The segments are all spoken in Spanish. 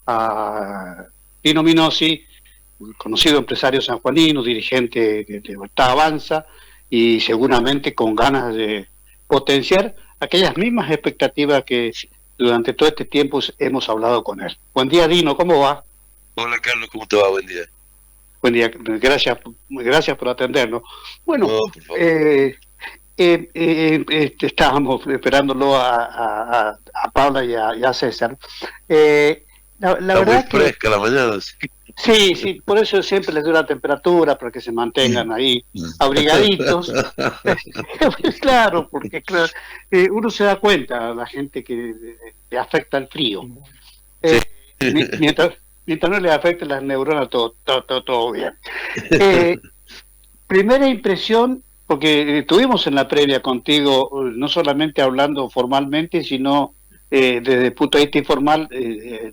a Pino Minosi, conocido empresario sanjuanino, dirigente de Libertad Avanza, y seguramente con ganas de potenciar aquellas mismas expectativas que durante todo este tiempo hemos hablado con él. Buen día, Dino, ¿cómo va? Hola Carlos, ¿cómo te va? Buen día. Buen día, gracias por atendernos. Bueno, No, por favor. estábamos esperándolo a Paula y a César. La Está muy verdad es que fresca la mañana, sí. sí, por eso siempre les doy la temperatura, para que se mantengan ahí abrigaditos. Claro, porque claro, uno se da cuenta a la gente que le afecta el frío. Sí. Eh, mientras, mientras no le afecte las neuronas, todo bien. Primera impresión, porque estuvimos en la previa contigo, no solamente hablando formalmente, sino desde el punto de vista informal,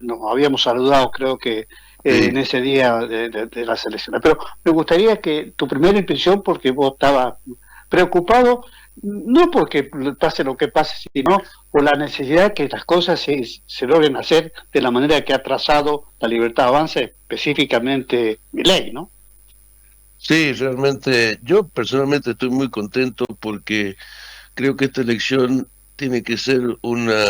nos habíamos saludado, creo que Sí. en ese día de las elecciones. Pero me gustaría que tu primera impresión, porque vos estabas preocupado, no porque pase lo que pase, sino por la necesidad que las cosas se logren hacer de la manera que ha trazado la Libertad Avanza, específicamente Milei, ¿no? Sí, realmente yo personalmente estoy muy contento porque creo que esta elección tiene que ser una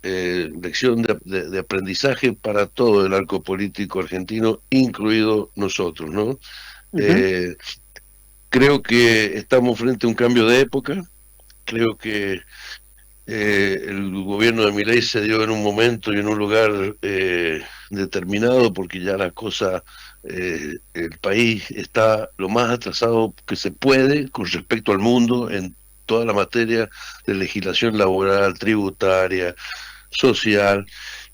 lección de aprendizaje para todo el arco político argentino, incluido nosotros, ¿no? Uh-huh. Eh, Creo que estamos frente a un cambio de época, creo que el gobierno de Milei se dio en un momento y en un lugar determinado porque ya la cosa, el país está lo más atrasado que se puede con respecto al mundo en toda la materia de legislación laboral, tributaria, social.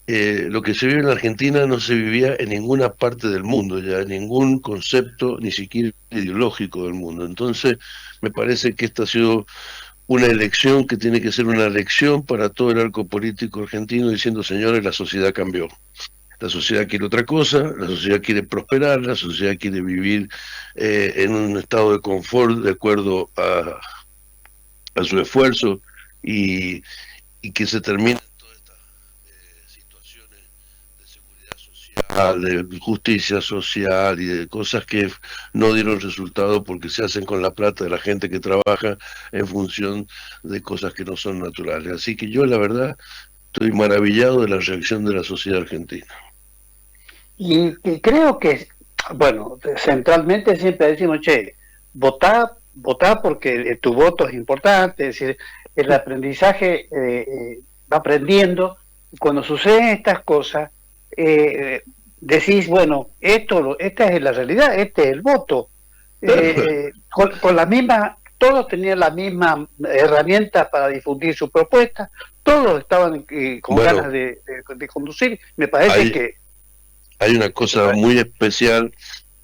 Lo que se vive en la Argentina no se vivía en ninguna parte del mundo, ya en ningún concepto, ni siquiera ideológico del mundo. Entonces, me parece que esta ha sido una elección que tiene que ser una lección para todo el arco político argentino, diciendo, señores, la sociedad cambió. La sociedad quiere otra cosa, la sociedad quiere prosperar, la sociedad quiere vivir en un estado de confort de acuerdo a su esfuerzo y, y que se terminen todas estas situaciones de seguridad social, de justicia social y de cosas que no dieron resultado porque se hacen con la plata de la gente que trabaja en función de cosas que no son naturales. Así que yo la verdad estoy maravillado de la reacción de la sociedad argentina. Y creo que, bueno, centralmente siempre decimos, che, votá porque tu voto es importante, es decir, el aprendizaje va aprendiendo, y cuando suceden estas cosas, decís, bueno, esta es la realidad, este es el voto. Con la misma, todos tenían la misma herramienta para difundir su propuesta, todos estaban con ganas Bueno, de conducir, me parece hay, que hay una cosa muy especial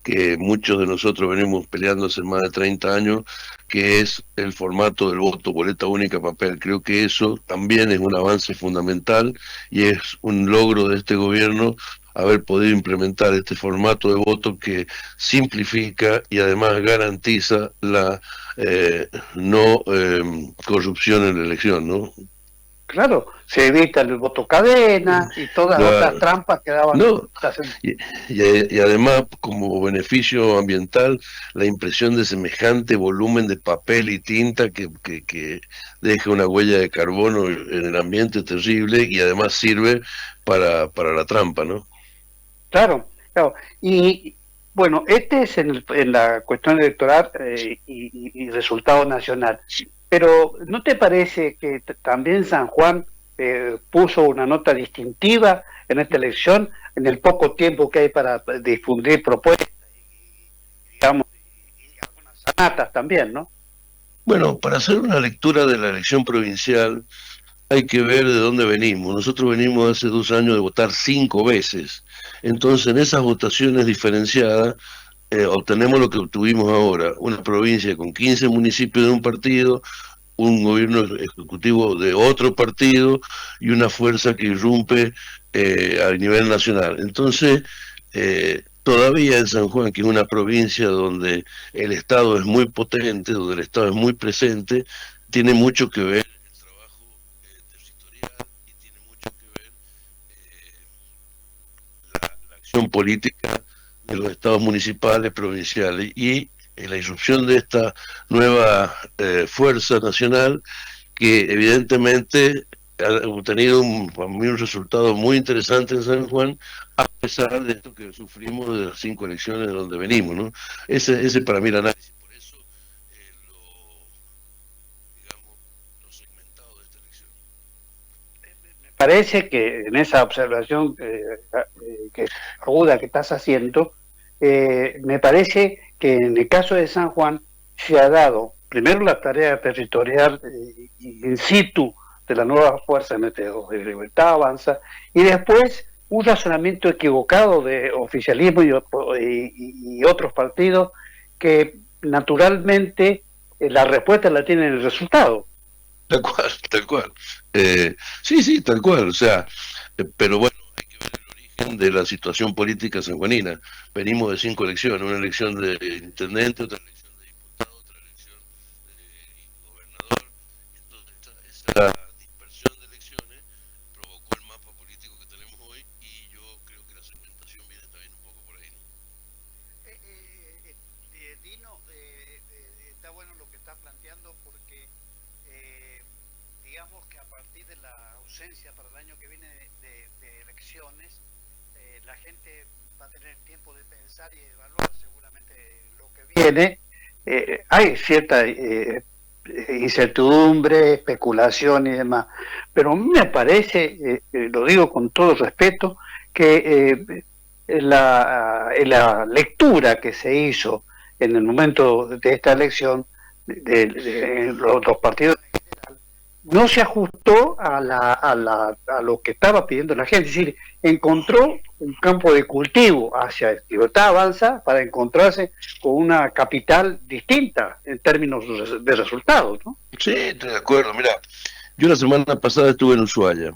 que muchos de nosotros venimos peleando hace más de 30 años, que es el formato del voto, boleta única, papel. Creo que eso también es un avance fundamental y es un logro de este gobierno haber podido implementar este formato de voto que simplifica y además garantiza la no corrupción en la elección, ¿no? claro, se evita el voto cadena y todas las otras Claro. trampas que daban. No, y además, como beneficio ambiental, la impresión de semejante volumen de papel y tinta que deja una huella de carbono en el ambiente terrible y además sirve para la trampa, ¿no? Claro, claro. Y bueno, este es en la cuestión electoral y resultado nacional. Pero ¿no te parece que también San Juan puso una nota distintiva en esta elección, en el poco tiempo que hay para difundir propuestas, digamos, y algunas sanatas también, ¿no? Bueno, para hacer una lectura de la elección provincial hay que ver de dónde venimos. Nosotros venimos hace 2 años de votar 5 veces. Entonces, en esas votaciones diferenciadas, obtenemos lo que obtuvimos ahora, una provincia con 15 municipios de un partido, un gobierno ejecutivo de otro partido y una fuerza que irrumpe a nivel nacional. Entonces, todavía en San Juan, que es una provincia donde el Estado es muy potente, donde el Estado es muy presente, tiene mucho que ver el trabajo territorial y tiene mucho que ver acción política de los estados municipales, provinciales, y la irrupción de esta nueva fuerza nacional que evidentemente ha obtenido para mí un resultado muy interesante en San Juan, a pesar de esto que sufrimos de las 5 elecciones de donde venimos, ¿no? Ese para mí el análisis. Por eso, digamos, lo segmentado de esta elección. Me parece que en esa observación que aguda que estás haciendo, me parece que en el caso de San Juan se ha dado primero la tarea territorial in situ de la nueva fuerza de Libertad Avanza, y después un razonamiento equivocado de oficialismo y otros partidos que naturalmente la respuesta la tienen en el resultado. Tal cual, tal cual. Sí, tal cual. O sea, pero bueno, hay que ver el origen de la situación política sanjuanina. Venimos de 5 elecciones, una elección de intendente, otra elección de diputado, otra elección de gobernador. Entonces, esa dispersión de elecciones provocó el mapa político que tenemos hoy, y yo creo que la segmentación viene también un poco por ahí, ¿no? Dino, está bueno lo que estás planteando porque digamos que a partir de la ausencia para el año que viene de elecciones, la gente va a tener tiempo de pensar y evaluar seguramente lo que viene. Hay cierta incertidumbre, especulación y demás, pero me parece, lo digo con todo respeto, que la lectura que se hizo en el momento de esta elección de los partidos no se ajustó a lo que estaba pidiendo la gente, es decir, encontró un campo de cultivo hacia Libertad Avanza para encontrarse con una capital distinta en términos de resultados, ¿no? Sí, estoy de acuerdo. Mira, yo la semana pasada estuve en Ushuaia.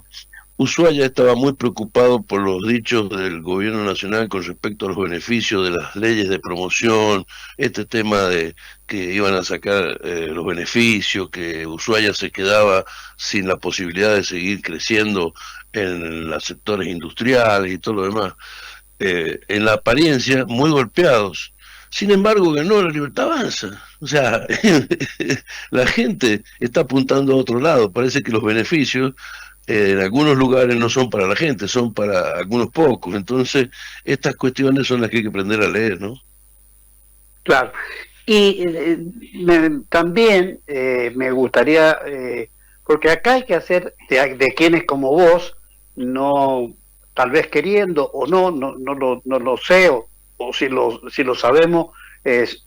Ushuaia estaba muy preocupado por los dichos del gobierno nacional con respecto a los beneficios de las leyes de promoción, este tema de que iban a sacar los beneficios, que Ushuaia se quedaba sin la posibilidad de seguir creciendo en los sectores industriales y todo lo demás. En la apariencia, muy golpeados. Sin embargo, ganó la Libertad Avanza. O sea, la gente está apuntando a otro lado. Parece que los beneficios en algunos lugares no son para la gente, son para algunos pocos. Entonces, estas cuestiones son las que hay que aprender a leer, ¿no? Claro. Y también me gustaría, porque acá hay que hacer de quienes como vos, no, tal vez queriendo o no lo sé, o si lo sabemos,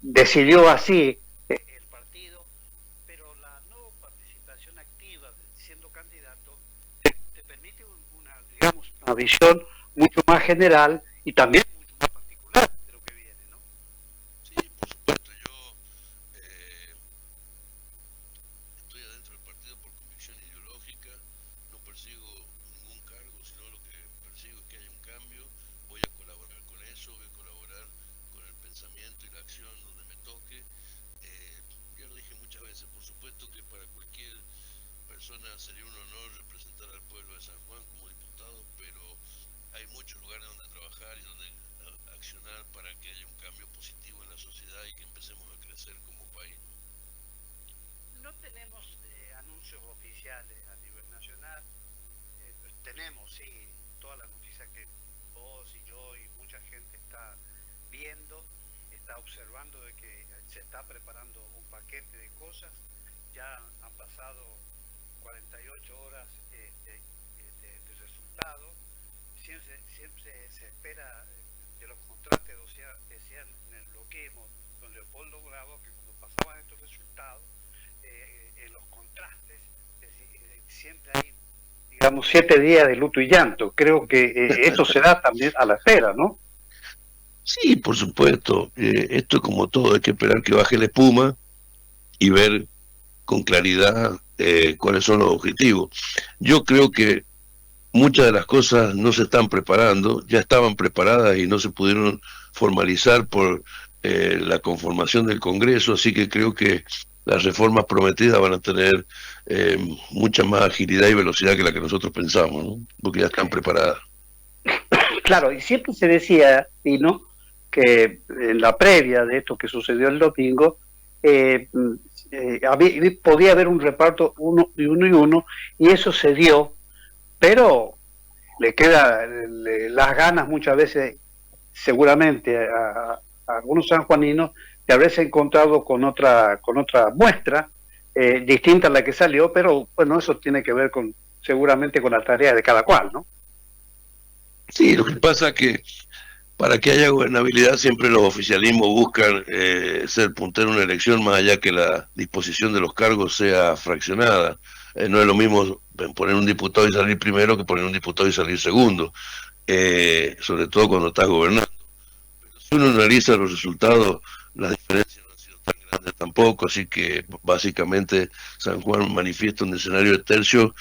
decidió así el partido, pero la no participación activa siendo candidato te permite digamos, una visión mucho más general y también mucho más particular de lo que viene, ¿no? Sí, por supuesto, yo estoy adentro del partido por convicción ideológica, no persigo ningún cargo, sino lo que persigo es que haya un cambio. Voy a colaborar con eso, voy a colaborar con el pensamiento y la acción donde me toque. Ya lo dije muchas veces, por supuesto que para cualquier persona sería un honor representar al pueblo de San Juan como diputado, pero hay muchos lugares donde trabajar y donde accionar para que haya un cambio positivo en la sociedad y que empecemos a crecer como país. No tenemos anuncios oficiales a nivel nacional, tenemos, sí, todas las noticias que vos y yo y mucha gente está viendo, está observando de que se está preparando un paquete de cosas. Ya han pasado 48 horas de resultado. Siempre se espera de los contrastes, decían en el bloqueo con Leopoldo Bravo, que cuando pasaban estos resultados, en los contrastes, siempre hay, digamos, 7 días de luto y llanto. Creo que eso se da también a la espera, ¿no? Sí, por supuesto. Esto es como todo, hay que esperar que baje la espuma y ver con claridad cuáles son los objetivos. Yo creo que muchas de las cosas no se están preparando, ya estaban preparadas y no se pudieron formalizar por la conformación del Congreso, así que creo que las reformas prometidas van a tener mucha más agilidad y velocidad que la que nosotros pensamos, ¿no? Porque ya están preparadas. Claro, y siempre se decía, Dino, que en la previa de esto que sucedió el domingo, eh, podía haber un reparto uno y uno, y eso se dio, pero le queda las ganas muchas veces, seguramente, a algunos sanjuaninos, de haberse encontrado con otra muestra distinta a la que salió, pero bueno, eso tiene que ver seguramente con la tarea de cada cual, ¿no? Sí, lo que pasa es que para que haya gobernabilidad siempre los oficialismos buscan ser puntero en una elección, más allá que la disposición de los cargos sea fraccionada. No es lo mismo poner un diputado y salir primero que poner un diputado y salir segundo, sobre todo cuando estás gobernando. Pero si uno analiza los resultados, las diferencias no han sido tan grandes tampoco, así que básicamente San Juan manifiesta un escenario de tercio,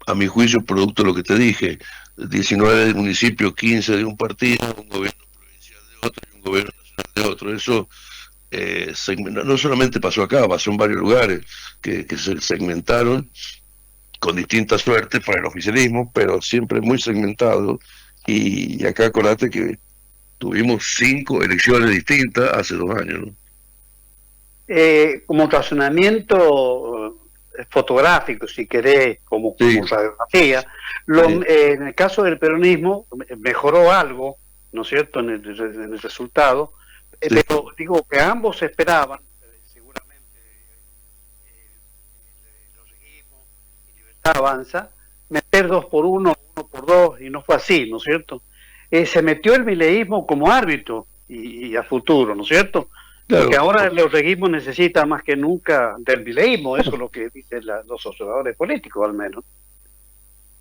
a mi juicio, producto de lo que te dije: 19 municipios, 15 de un partido, un gobierno provincial de otro y un gobierno nacional de otro. Eso no solamente pasó acá, pasó en varios lugares que se segmentaron con distinta suerte para el oficialismo, pero siempre muy segmentado. Y acá acordate que tuvimos 5 elecciones distintas hace 2 años, ¿no? Como razonamiento fotográfico, si querés, como Sí, radiografía, sí, en el caso del peronismo mejoró algo, ¿no es cierto?, en el resultado, sí. pero digo que ambos esperaban, seguramente, los regimos y Libertad Avanza, meter 2 por 1, 1 por 2, y no fue así, ¿no es cierto? Se metió el mileísmo como árbitro y a futuro, ¿no es cierto? Porque Claro, ahora el registro necesita más que nunca del mileísmo, eso es lo que dicen los observadores políticos, al menos.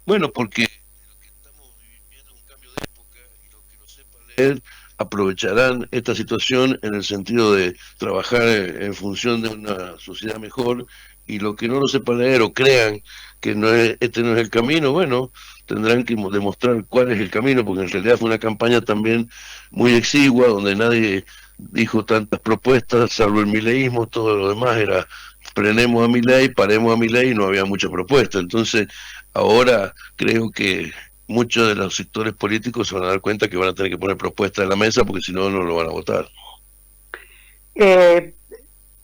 bueno, porque lo que estamos viviendo es un cambio de época, y los que lo sepan leer aprovecharán esta situación en el sentido de trabajar en función de una sociedad mejor, y los que no lo sepan leer o crean que este no es el camino, bueno, tendrán que demostrar cuál es el camino, porque en realidad fue una campaña también muy exigua, donde nadie dijo tantas propuestas, salvo el mileísmo. Todo lo demás era: frenemos a Milei, paremos a Milei, y no había mucha propuesta. Entonces, ahora creo que muchos de los sectores políticos se van a dar cuenta que van a tener que poner propuestas en la mesa, porque si no, no lo van a votar. Eh,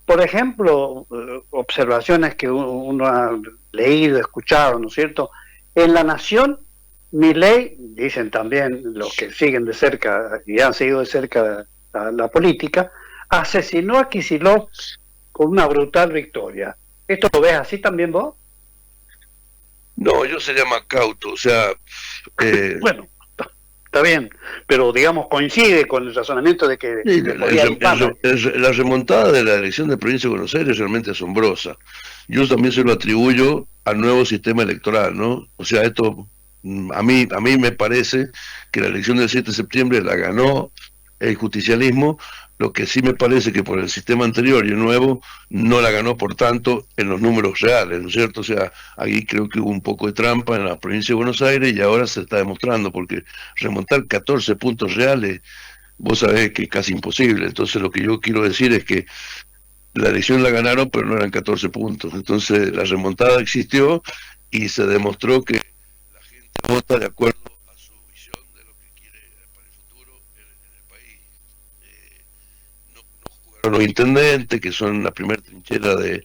por ejemplo, observaciones que uno ha leído, escuchado, ¿no es cierto? En La Nación, Milei, dicen también los que siguen de cerca y han seguido de cerca la política, asesinó a Kicillof con una brutal victoria. ¿Esto lo ves así también vos? No, yo sería más cauto, o sea, eh, Bueno, está bien, pero digamos coincide con el razonamiento de que sí, le podía ir mal. la remontada de la elección de Provincia de Buenos Aires es realmente asombrosa. Yo también se lo atribuyo al nuevo sistema electoral, ¿no? O sea, esto, a mí me parece que la elección del 7 de septiembre la ganó el justicialismo. Lo que sí me parece que por el sistema anterior y el nuevo no la ganó por tanto en los números reales, ¿no es cierto? O sea, ahí creo que hubo un poco de trampa en la provincia de Buenos Aires, y ahora se está demostrando, porque remontar 14 puntos reales, vos sabés que es casi imposible. Entonces, lo que yo quiero decir es que la elección la ganaron, pero no eran 14 puntos. Entonces, la remontada existió, y se demostró que la gente vota de acuerdo a su visión de lo que quiere para el futuro en el país. No jugaron los intendentes, que son la primera trinchera de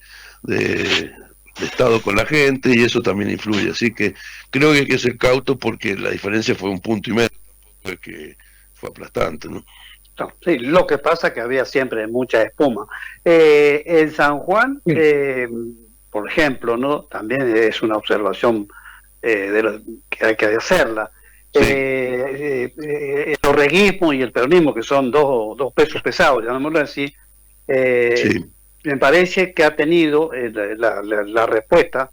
Estado con la gente, y eso también influye. Así que creo que hay que ser cauto, porque la diferencia fue 1,5 puntos, tampoco es que fue aplastante, ¿no? No, sí, lo que pasa es que había siempre mucha espuma. En San Juan, por ejemplo, ¿no? También es una observación que hay que hacerla. Sí, El orreguismo y el peronismo, que son dos pesos pesados, llamémoslo así, eh, sí, me parece que ha tenido la respuesta,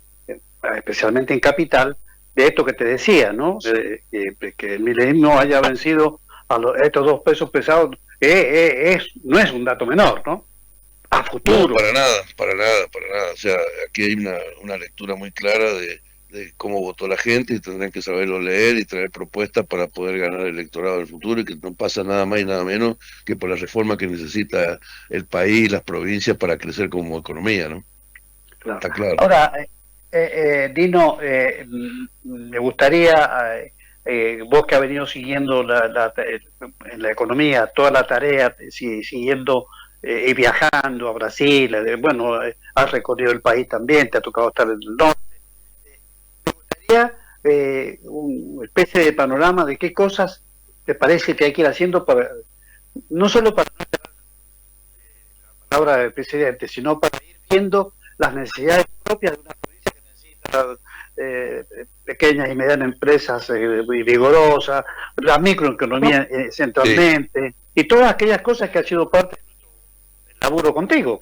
especialmente en Capital, de esto que te decía, ¿no? Que el milenismo haya vencido estos 2 pesos pesados, no es un dato menor, ¿no? A no, futuro. para nada, para nada, para nada. O sea, aquí hay una lectura muy clara de cómo votó la gente, y tendrán que saberlo leer y traer propuestas para poder ganar el electorado del futuro, y que no pasa nada más y nada menos que por la reforma que necesita el país y las provincias para crecer como economía, ¿no? Claro. Está claro. Ahora, Dino, me gustaría vos que has venido siguiendo en la economía toda la tarea, siguiendo y viajando a Brasil, bueno, has recorrido el país también, te ha tocado estar en el norte. Me gustaría una especie de panorama de qué cosas te parece que hay que ir haciendo para, no solo para la palabra del presidente, sino para ir viendo las necesidades propias de una provincia que necesita pequeñas y medianas empresas vigorosas, la microeconomía centralmente, y todas aquellas cosas que han sido parte del laburo contigo.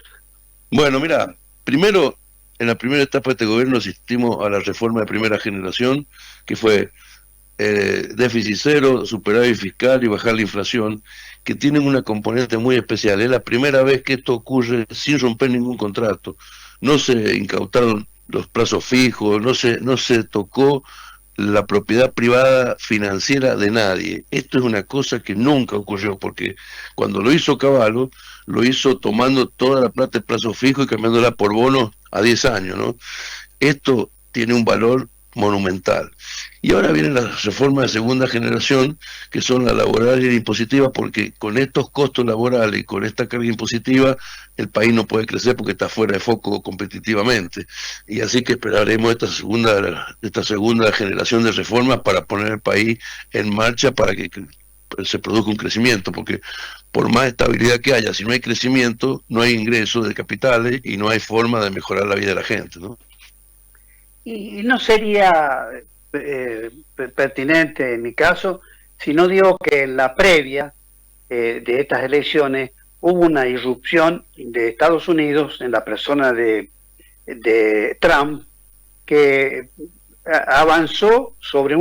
Bueno, mira, primero, en la primera etapa de este gobierno asistimos a la reforma de primera generación, que fue déficit cero, superávit fiscal y bajar la inflación, que tienen una componente muy especial. Es la primera vez que esto ocurre sin romper ningún contrato. No se incautaron los plazos fijos, no se tocó la propiedad privada financiera de nadie. Esto es una cosa que nunca ocurrió, porque cuando lo hizo Cavallo, lo hizo tomando toda la plata de plazo fijo y cambiándola por bonos a 10 años, ¿no? Esto tiene un valor monumental. Y ahora vienen las reformas de segunda generación, que son la laboral y la impositiva, porque con estos costos laborales y con esta carga impositiva, el país no puede crecer porque está fuera de foco competitivamente. Y así que esperaremos esta segunda generación de reformas para poner el país en marcha para que se produzca un crecimiento, porque por más estabilidad que haya, si no hay crecimiento, no hay ingresos de capitales y no hay forma de mejorar la vida de la gente, ¿no? Y no sería pertinente en mi caso si no digo que en la previa de estas elecciones hubo una irrupción de Estados Unidos en la persona de Trump, que avanzó sobre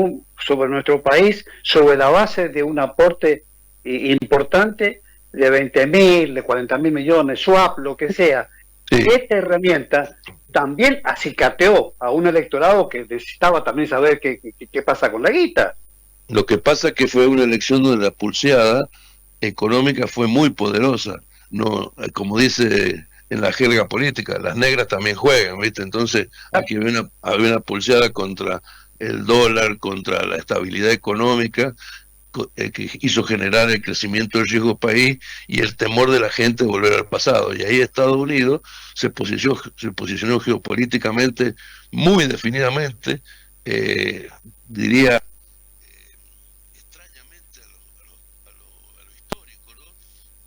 nuestro país sobre la base de un aporte importante de 20.000, de 40.000 millones, swap, lo que sea. Sí. Esta herramienta también acicateó a un electorado que necesitaba también saber qué pasa con la guita. Lo que pasa es que fue una elección donde la pulseada económica fue muy poderosa. No, como dice en la jerga política, las negras también juegan, ¿viste? Entonces aquí había una pulseada contra el dólar, contra la estabilidad económica, que hizo generar el crecimiento del riesgo país y el temor de la gente de volver al pasado. Y ahí Estados Unidos se posicionó geopolíticamente muy definidamente, diría extrañamente a lo histórico, ¿no?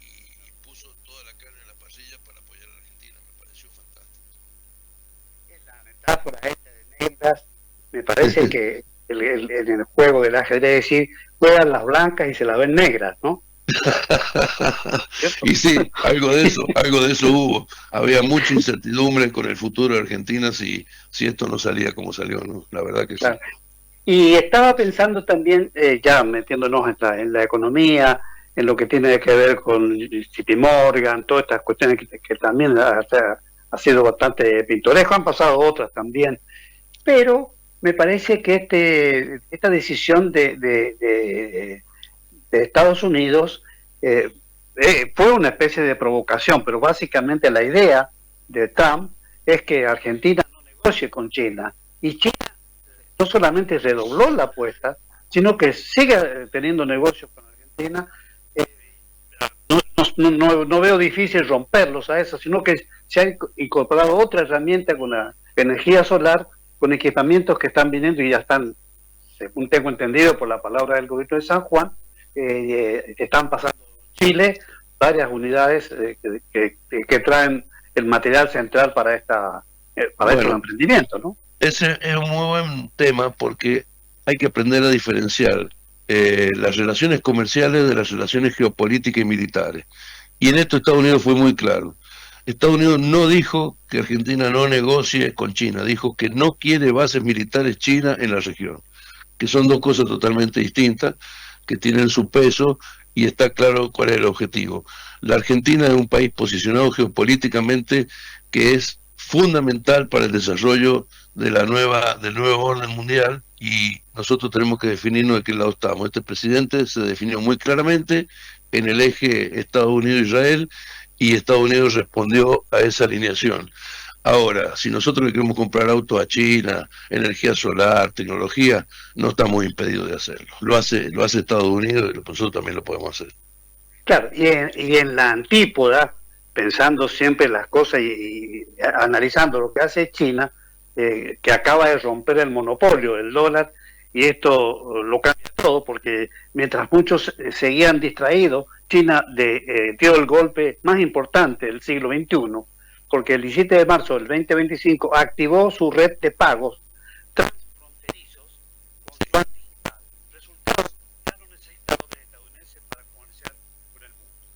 Y puso toda la carne en la parrilla para apoyar a la Argentina. Me pareció fantástico. La metáfora esta de negras, me parece que en el juego del ajedrez, decir, juegan las blancas y se las ven negras, ¿no? Y sí, algo de eso hubo. Había mucha incertidumbre con el futuro de Argentina si esto no salía como salió, ¿no? La verdad que claro. Sí. Y estaba pensando también, ya metiéndonos en la economía, en lo que tiene que ver con JP Morgan, todas estas cuestiones que también ha sido bastante pintoresco, han pasado otras también, pero me parece que esta decisión de Estados Unidos fue una especie de provocación, pero básicamente la idea de Trump es que Argentina no negocie con China, y China no solamente redobló la apuesta, sino que sigue teniendo negocios con Argentina. No veo difícil romperlos a eso, sino que se ha incorporado otra herramienta con la energía solar, con equipamientos que están viniendo y ya están, según tengo entendido por la palabra del gobierno de San Juan, están pasando Chile varias unidades que traen el material central para estos emprendimientos, ¿no? Ese es un muy buen tema porque hay que aprender a diferenciar las relaciones comerciales de las relaciones geopolíticas y militares. Y en esto Estados Unidos fue muy claro. Estados Unidos no dijo que Argentina no negocie con China, dijo que no quiere bases militares chinas en la región, que son dos cosas totalmente distintas, que tienen su peso y está claro cuál es el objetivo. La Argentina es un país posicionado geopolíticamente que es fundamental para el desarrollo del nuevo orden mundial y nosotros tenemos que definirnos de qué lado estamos. Este presidente se definió muy claramente en el eje Estados Unidos-Israel y Estados Unidos respondió a esa alineación. Ahora, si nosotros le queremos comprar autos a China, energía solar, tecnología, no estamos impedidos de hacerlo. Lo hace Estados Unidos y nosotros también lo podemos hacer. Claro, y en la antípoda, pensando siempre las cosas y analizando lo que hace China, que acaba de romper el monopolio del dólar, y esto lo cambia todo, porque mientras muchos seguían distraídos, China dio el golpe más importante del siglo XXI, porque el 17 de marzo del 2025 activó su red de pagos transfronterizos con Sí. yuan digital. Resultados, ya no necesita dólares estadounidenses para comerciar con el mundo.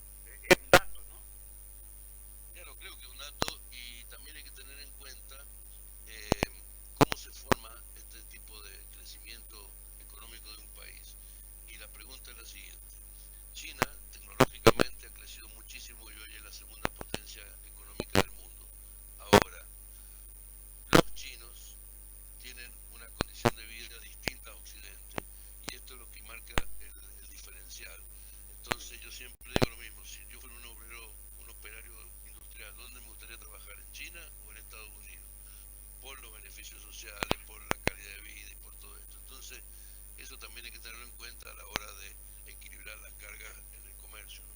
Es un dato, ¿no? Claro, creo que es un dato y también hay que tener en cuenta eh, cómo se forma este tipo de crecimiento económico de un país. Y la pregunta es la siguiente. China tecnológicamente ha crecido muchísimo y hoy es la segunda potencia económica del mundo. Ahora, los chinos tienen una condición de vida distinta a Occidente y esto es lo que marca el diferencial. Entonces yo siempre digo lo mismo, si yo fuera un operario industrial, ¿dónde me gustaría trabajar? ¿En China o en Estados Unidos? Por los beneficios sociales, por la calidad de vida y por todo esto. Entonces eso también hay que tenerlo en cuenta a la hora de equilibrar las cargas en el comercio, ¿no?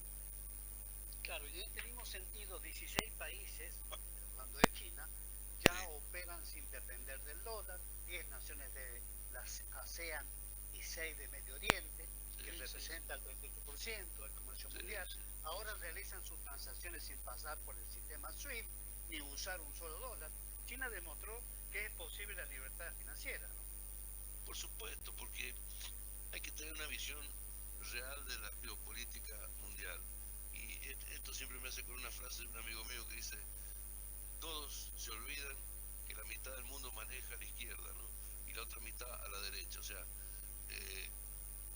Claro, y en este mismo sentido, 16 países, hablando de China, ya Sí, operan sin depender del dólar, 10 naciones de las ASEAN y 6 de Medio Oriente, que sí, sí, sí, representa el 28% del comercio sí, mundial, sí. ahora realizan sus transacciones sin pasar por el sistema SWIFT ni usar un solo dólar. China demostró que es posible la libertad financiera, ¿no? Por supuesto, porque hay que tener una visión real de la geopolítica mundial. Y esto siempre me hace con una frase de un amigo mío que dice, todos se olvidan que la mitad del mundo maneja a la izquierda, ¿no? Y la otra mitad a la derecha. O sea, eh,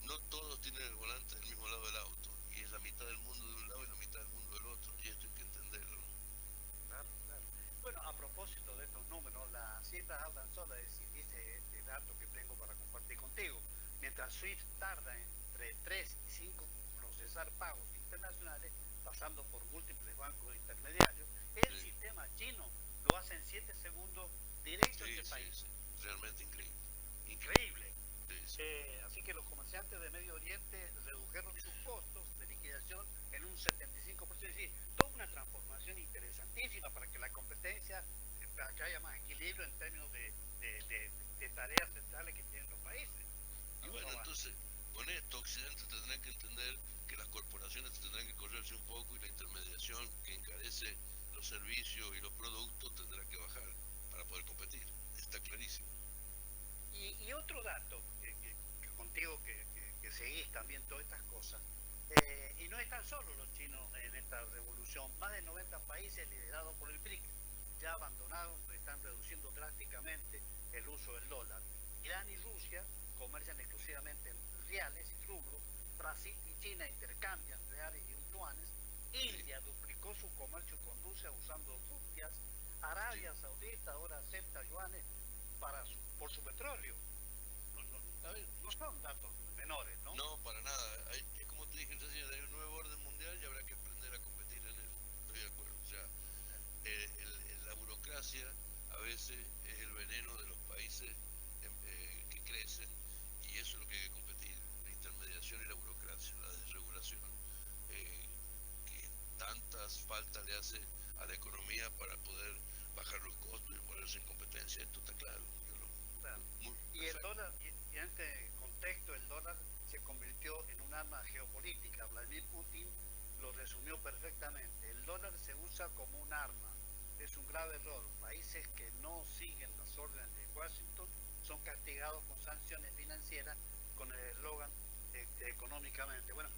no todos tienen el volante del mismo lado del auto. Y es la mitad del mundo de un lado y la mitad del mundo del otro. Y esto hay que entenderlo, ¿no? Claro, claro. Bueno, a propósito de estos números, las cifras hablan solas, es decir, dice este dato que tengo para compartir contigo. Mientras SWIFT tarda entre 3 y 5 en procesar pagos internacionales, pasando por múltiples bancos intermediarios, el Sí, sistema chino lo hace en 7 segundos directo a sí, este sí, país. sí. Realmente increíble. Increíble. Increíble. Sí, sí. Así que los comerciantes de Medio Oriente redujeron sus costos de liquidación en un 75%. Es decir, toda una transformación interesantísima para que la competencia, para que haya más equilibrio en términos de tareas centrales que tienen los países. Y Vamos bueno, a avanzar. entonces, con esto Occidente tendrá que entender que las corporaciones tendrán que correrse un poco y la intermediación que encarece los servicios y los productos tendrá que bajar para poder competir. Está clarísimo. Y otro dato que contigo que seguís también todas estas cosas, y no están solo los chinos en esta revolución, más de 90 países liderados por el BRIC ya abandonaron, están reduciendo drásticamente el uso del dólar. Irán y Rusia comercian exclusivamente en reales y rublos, Brasil y China intercambian reales y yuanes, Sí, India duplicó su comercio con Rusia usando rupias, sí. Arabia Saudita ahora acepta yuanes por su petróleo. No, no, A ver, no son datos menores, ¿no? no, para nada. Es como te dije recién, hay un nuevo orden mundial y habrá que aprender a competir en él. Estoy de acuerdo. O sea, la burocracia a veces es el veneno de los países que crecen y eso es lo que hay que competir, la intermediación y la burocracia, la desregulación, eh, que tantas faltas le hace a la economía para poder bajar los costos y ponerse en competencia. Esto está claro, Claro. muy Y el perfecto. dólar, y en este contexto, el dólar se convirtió en un arma geopolítica. Vladimir Putin lo resumió perfectamente. El dólar se usa como un arma. Es un grave error. Países que no siguen las órdenes de Washington son castigados con sanciones financieras con el eslogan económicamente. Bueno,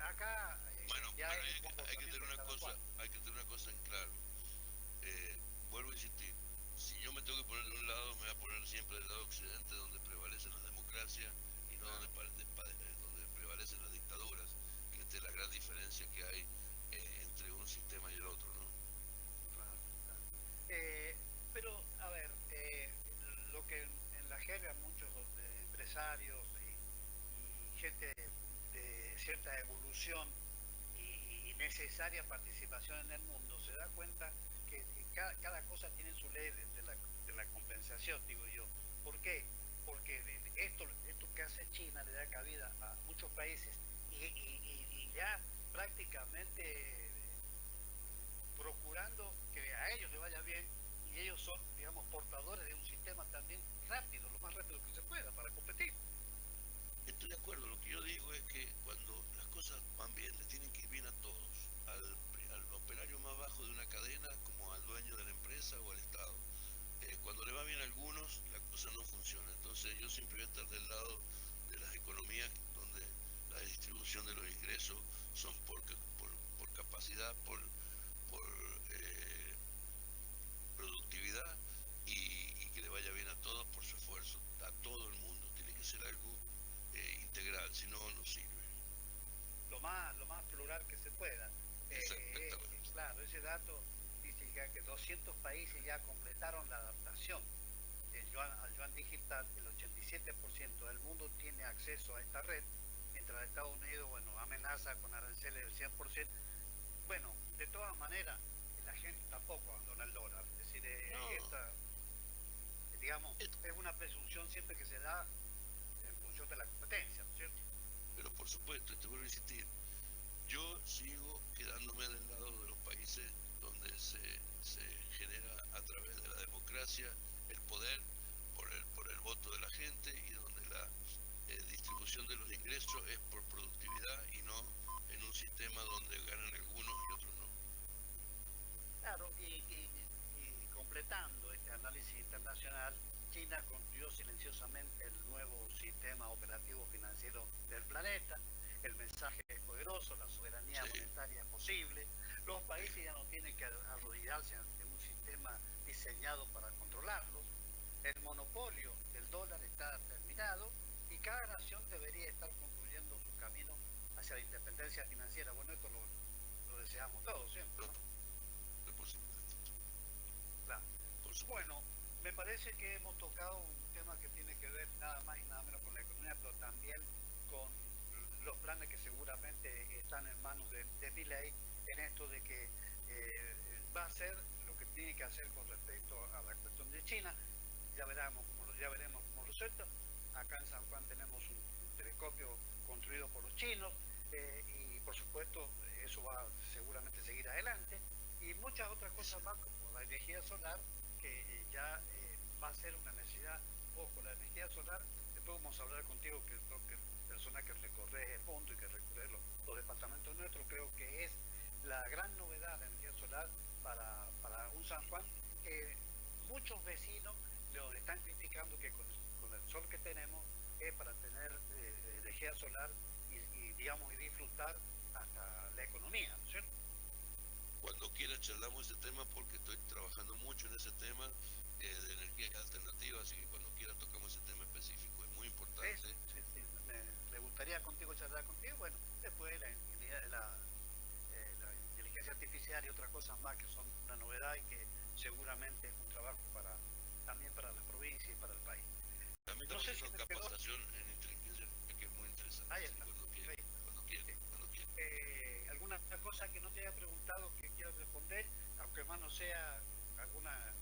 acá Bueno, ya pero es un hay que tener comportamiento de cada cual. hay que tener una cosa en claro. Vuelvo a insistir, si yo me tengo que poner de un lado, me voy a poner siempre del lado occidente, donde prevalece la democracia y no donde, Claro, donde prevalecen las dictaduras, que esta es la gran diferencia que hay entre un sistema y el otro, ¿no? claro, claro. Eh, pero, a ver, lo que en la jerga muchos empresarios y gente de cierta evolución y necesaria participación en el mundo se da cuenta que cada cosa tiene su ley de la compensación, digo yo. ¿Por qué? Porque esto que hace China le da cabida a muchos países y ya prácticamente procurando que a ellos les vaya bien, y ellos son, digamos, portadores de un sistema también rápido, lo más rápido que se pueda para competir. Estoy de acuerdo, lo que yo digo es que cuando las cosas van bien, le tienen que ir bien a todos, al operario más bajo de una cadena, como al dueño de la empresa o al Estado. Cuando le va bien a algunos, la cosa no funciona. Entonces yo siempre voy a estar del lado de las economías donde la distribución de los ingresos son por capacidad, por productividad y que le vaya bien a todos por su esfuerzo, a todo el mundo. Tiene que ser algo integral, si no, no sirve. Lo más plural que se pueda. Claro, ese dato dice que 200 países ya completaron la adaptación al yuan digital. El 87% del mundo tiene acceso a esta red, mientras Estados Unidos, bueno, amenaza con aranceles del 100%. Bueno, de todas maneras, la gente tampoco abandona el dólar. Es decir, digamos, es una presunción siempre que se da en función de la competencia, ¿no es cierto? Pero por supuesto, te vuelvo a insistir, yo sigo quedándome del lado de los países donde se genera a través de la democracia el poder por el voto de la gente y donde la distribución de los ingresos es por productividad y no en un sistema donde ganan algunos y otros no. Claro, y completando este análisis internacional, China construyó silenciosamente el nuevo sistema operativo financiero del planeta. El mensaje es poderoso, la soberanía monetaria es posible. Los países ya no tienen que arrodillarse ante un sistema diseñado para controlarlos. El monopolio del dólar está terminado y cada nación debería estar construyendo su camino hacia la independencia financiera. Bueno, esto lo deseamos todos siempre, ¿no? Por supuesto. Claro. Bueno, me parece que hemos tocado un tema que tiene que ver nada más y nada menos con la economía, pero también con los planes que seguramente están en manos de Milei, en esto de que va a hacer lo que tiene que hacer con respecto a la cuestión de China. Ya veremos cómo resulta. Acá en San Juan tenemos un telescopio construido por los chinos y por supuesto eso va a seguramente seguir adelante, y muchas otras cosas más como la energía solar, que ya va a ser una necesidad. Ojo, la energía solar, después vamos a hablar contigo, que persona que recorre el punto y que recorre los departamentos nuestros. Creo que es la gran novedad de la energía solar para un San Juan que muchos vecinos lo están criticando, que con el sol que tenemos es para tener energía solar y digamos, y disfrutar hasta la economía, ¿no es cierto? Cuando quiera charlamos ese tema, porque estoy trabajando mucho en ese tema de energías alternativas, así que cuando quiera tocamos ese tema específico, es muy importante. Sí, me gustaría charlar contigo. Bueno, después la inteligencia artificial y otras cosas más que son una novedad y que seguramente es un trabajo también para la provincia y para el país. También no sé si una capacitación en inteligencia que es muy interesante. Ahí está. Cuando quiera. ¿Alguna cosa que no te haya preguntado que quieras responder, aunque más no sea alguna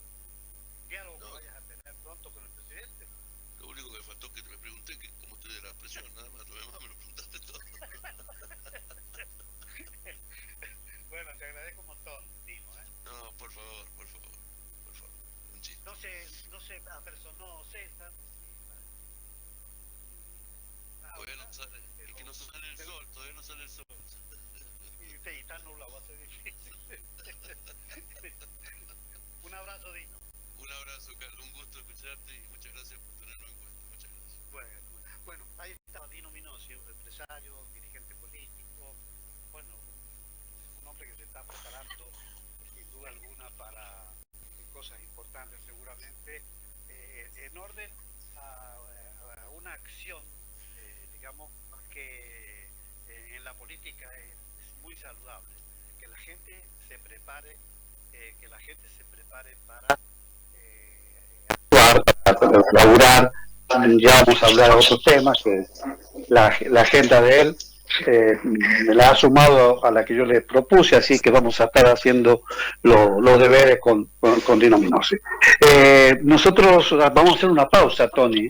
diálogo que vayas a tener pronto con el presidente? Lo único que faltó que te me pregunté que cómo estoy de la presión, nada más, lo demás me lo preguntaste todo. Bueno, te agradezco un montón, Dino, ¿eh? No, por favor, un chiste. No se apersonó César. Todavía no sale, es que no sale el sol, todavía no sale el sol. Y está nublado, va a ser difícil. Un abrazo, Dino. Un abrazo, Carlos, un gusto escucharte y muchas gracias por tenernos en cuenta. Muchas gracias. Bueno, ahí estaba Dino Minosio, empresario, dirigente político, bueno, un hombre que se está preparando sin duda alguna para cosas importantes seguramente, en orden a una acción, digamos, que en la política es muy saludable, que la gente se prepare, para actuar, para laburar. Ya vamos a hablar de otros temas, que la agenda de él me la ha sumado a la que yo le propuse, así que vamos a estar haciendo los deberes con Dino Minozzi. Nosotros vamos a hacer una pausa, Tony,